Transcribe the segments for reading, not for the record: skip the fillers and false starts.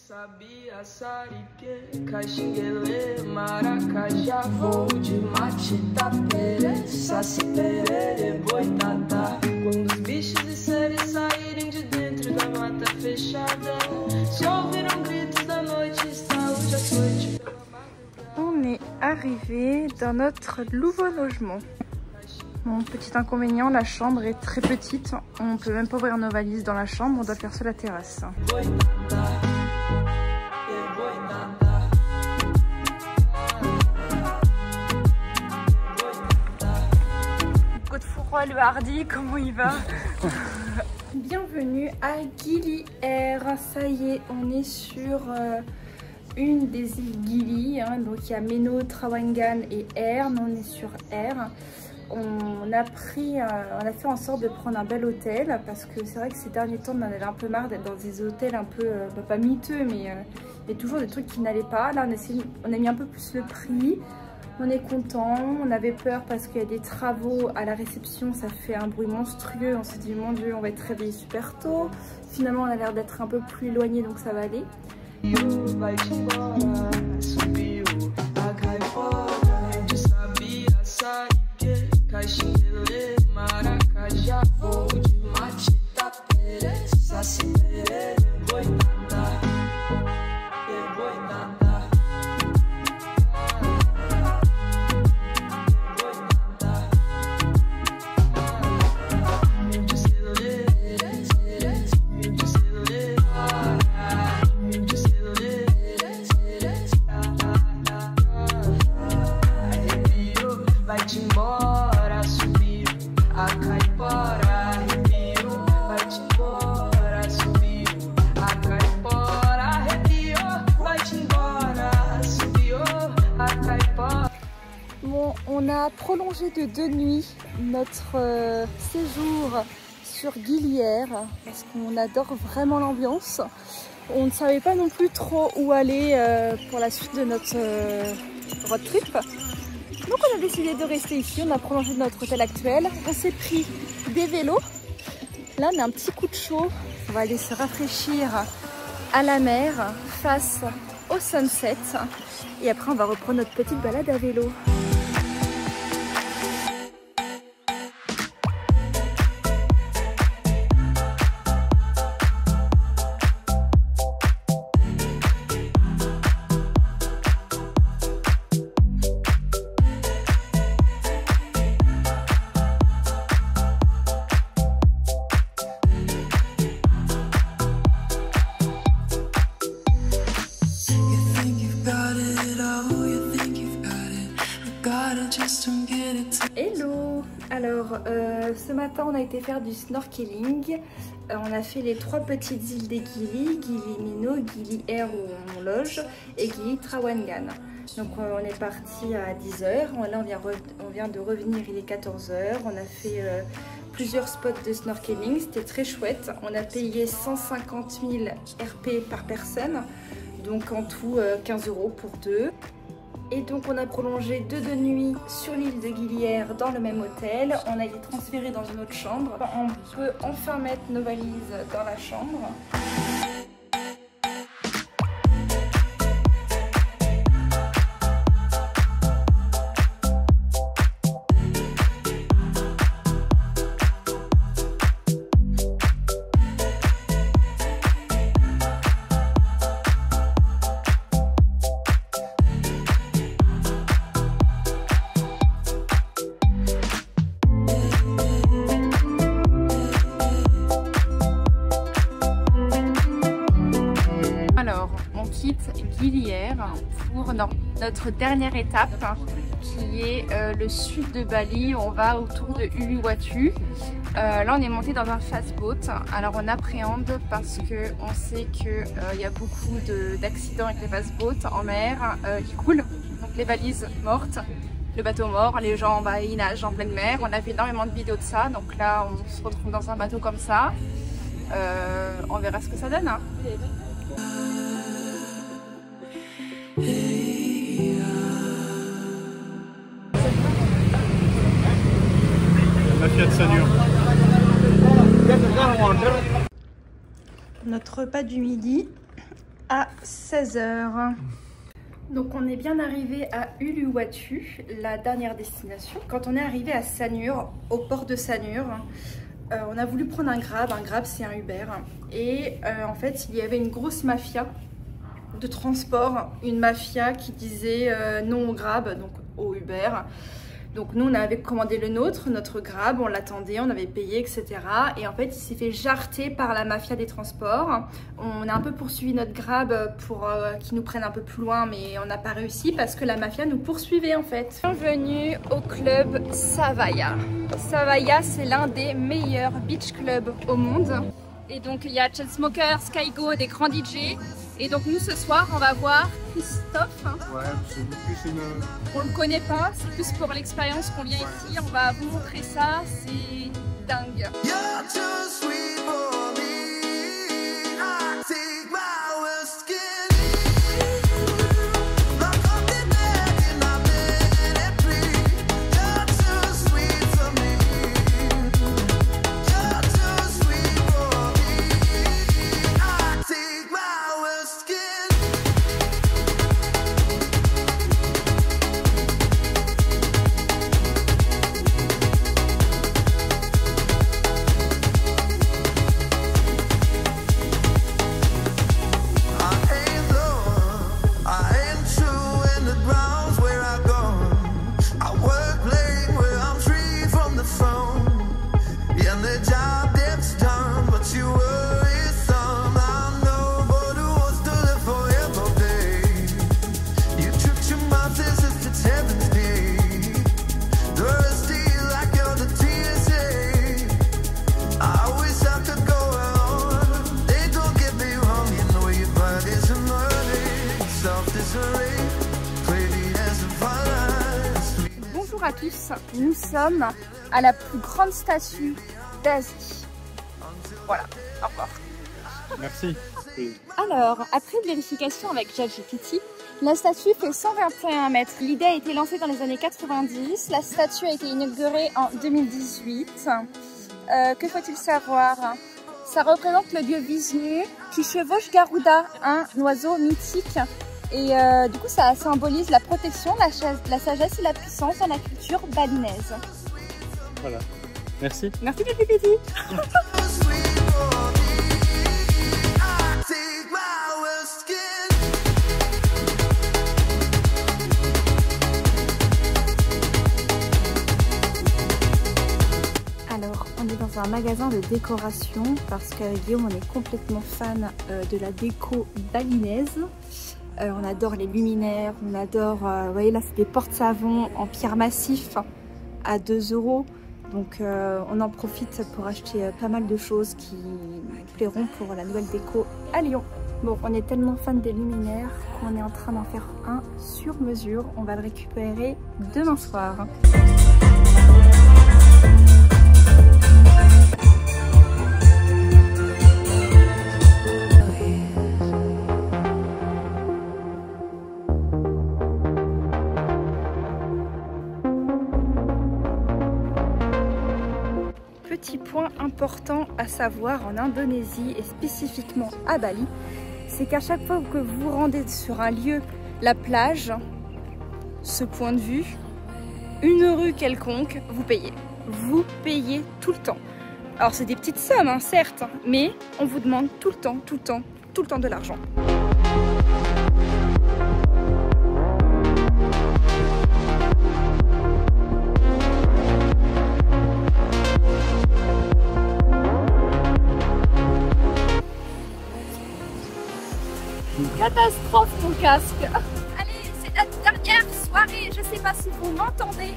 Sabia, Sarique, Caxinguele, Maracajá, voo de mate, tapere, saci, perere, boitatá. Quando os bichos e seres saírem de dentro da mata fechada, se ouviram gritos da noite, saúde açoite. On est arrivé dans notre nouveau logement. Mon petit inconvénient, la chambre est très petite. On peut même pas ouvrir nos valises dans la chambre, on doit le faire sur la terrasse. Godefroy le Hardy, comment il va? Bienvenue à Gili Air. Ça y est, on est sur une des îles Gili. Donc il y a Meno, Trawangan et Air. On est sur Air. On a fait en sorte de prendre un bel hôtel parce que c'est vrai que ces derniers temps on en avait un peu marre d'être dans des hôtels un peu, pas miteux, mais il y a toujours des trucs qui n'allaient pas. Là on a mis un peu plus le prix, on est content. On avait peur parce qu'il y a des travaux à la réception, ça fait un bruit monstrueux. On s'est dit mon dieu, on va être réveillé super tôt. Finalement on a l'air d'être un peu plus éloigné, donc ça va aller. Caxinguele, Maracajá, voo de mate, tapere, saci, perere, boitatá, boitatá, vai-te embora, subiu a caipora, arrepiou. Vai-te embora, subiu a caipora, arrepiou. Vai-te embora, subiu a caipora. Bon, on a prolongé de 2 nuits notre séjour sur Gili Air parce qu'on adore vraiment l'ambiance. On ne savait pas non plus trop où aller pour la suite de notre road trip. Donc on a décidé de rester ici, on a prolongé notre hôtel actuel. On s'est pris des vélos. Là on a un petit coup de chaud. On va aller se rafraîchir à la mer face au sunset. Et après on va reprendre notre petite balade à vélo. Hello! Alors ce matin on a été faire du snorkeling. On a fait les 3 petites îles des Gili, Gili Meno, Gili Air où on loge et Gili Trawangan. Donc on est parti à 10 h, là on vient de revenir, il est 14 h. On a fait plusieurs spots de snorkeling, c'était très chouette. On a payé 150 000 RP par personne, donc en tout 15 € pour 2. Et donc on a prolongé de 2 nuits sur l'île de Gili Air dans le même hôtel. On a été transféré dans une autre chambre. On peut enfin mettre nos valises dans la chambre. Gili Air pour notre dernière étape qui est le sud de Bali. On va autour de Uluwatu. Là on est monté dans un fastboat. Alors on appréhende parce que on sait qu'il y a beaucoup d'accidents avec les fastboats en mer qui coulent. Donc les valises mortes, le bateau mort, les gens ils nagent en pleine mer. On a vu énormément de vidéos de ça. Donc là on se retrouve dans un bateau comme ça. On verra ce que ça donne. Hein. La Fiat Sanur. Notre repas du midi, à 16 h. Donc on est bien arrivé à Uluwatu, la dernière destination. Quand on est arrivé à Sanur, au port de Sanur, on a voulu prendre un Grab. Un Grab, c'est un Uber. Et en fait, il y avait une grosse mafia de transport. Une mafia qui disait non au Grab, donc au Uber. Donc nous, on avait commandé le nôtre, notre Grab, on l'attendait, on avait payé, etc. Et en fait, il s'est fait jarter par la mafia des transports. On a un peu poursuivi notre Grab pour qu'ils nous prennent un peu plus loin, mais on n'a pas réussi parce que la mafia nous poursuivait en fait. Bienvenue au club Savaya. Savaya, c'est l'un des meilleurs beach clubs au monde. Et donc, il y a Chainsmokers, Skygo, des grands DJ. Et donc nous ce soir on va voir Christophe. Ouais, c'est plus une... On le connaît pas, c'est plus pour l'expérience qu'on vient ici. On va vous montrer ça, c'est dingue. Bonjour à tous, nous sommes à la plus grande statue d'Asie. Voilà, au revoir. Merci. Alors, après une vérification avec ChatGPT, la statue fait 121 mètres. L'idée a été lancée dans les années 90, la statue a été inaugurée en 2018. Que faut-il savoir? Ça représente le dieu Vishnu qui chevauche Garuda, un oiseau mythique. Et du coup, ça symbolise la protection, la sagesse et la puissance dans la culture balinaise. Voilà. Merci. Merci ChatGPT. Alors, on est dans un magasin de décoration parce qu'avec Guillaume, on est complètement fan de la déco balinaise. On adore les luminaires, on adore, vous voyez là c'est des porte-savons en pierre massif à 2 €. Donc on en profite pour acheter pas mal de choses qui plairont pour la nouvelle déco à Lyon. Bon, on est tellement fan des luminaires qu'on est en train d'en faire un sur mesure. On va le récupérer demain soir. Petit point important à savoir en Indonésie et spécifiquement à Bali, c'est qu'à chaque fois que vous vous rendez sur un lieu, la plage, ce point de vue, une rue quelconque, vous payez. Vous payez tout le temps. Alors c'est des petites sommes, hein, certes, mais on vous demande tout le temps de l'argent. Catastrophe mon casque. Allez, c'est notre dernière soirée, je sais pas si vous m'entendez,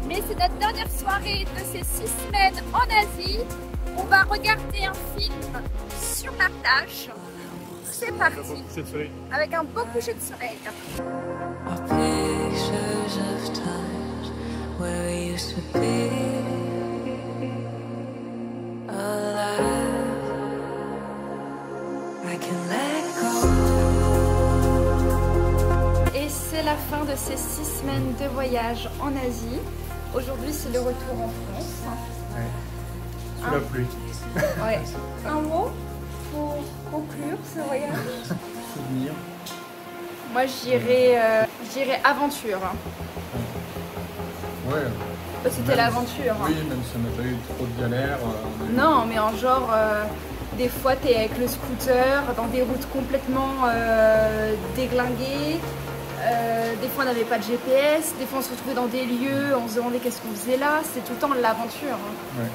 mais c'est notre dernière soirée de ces 6 semaines en Asie. On va regarder un film sur la plage. C'est parti, avec un beau coucher de soleil. Et c'est la fin de ces 6 semaines de voyage en Asie. Aujourd'hui, c'est le retour en France. Ouais. Sous la pluie. Ouais. Un mot pour conclure ce voyage? souvenirs? Moi, je dirais aventure. Ouais. C'était l'aventure. Oui, même si on n'a pas eu trop de galères. Non, mais en genre, des fois, t'es avec le scooter dans des routes complètement déglinguées. Des fois, on n'avait pas de GPS. Des fois, on se retrouvait dans des lieux, on se demandait qu'est-ce qu'on faisait là. C'est tout le temps l'aventure. Ouais.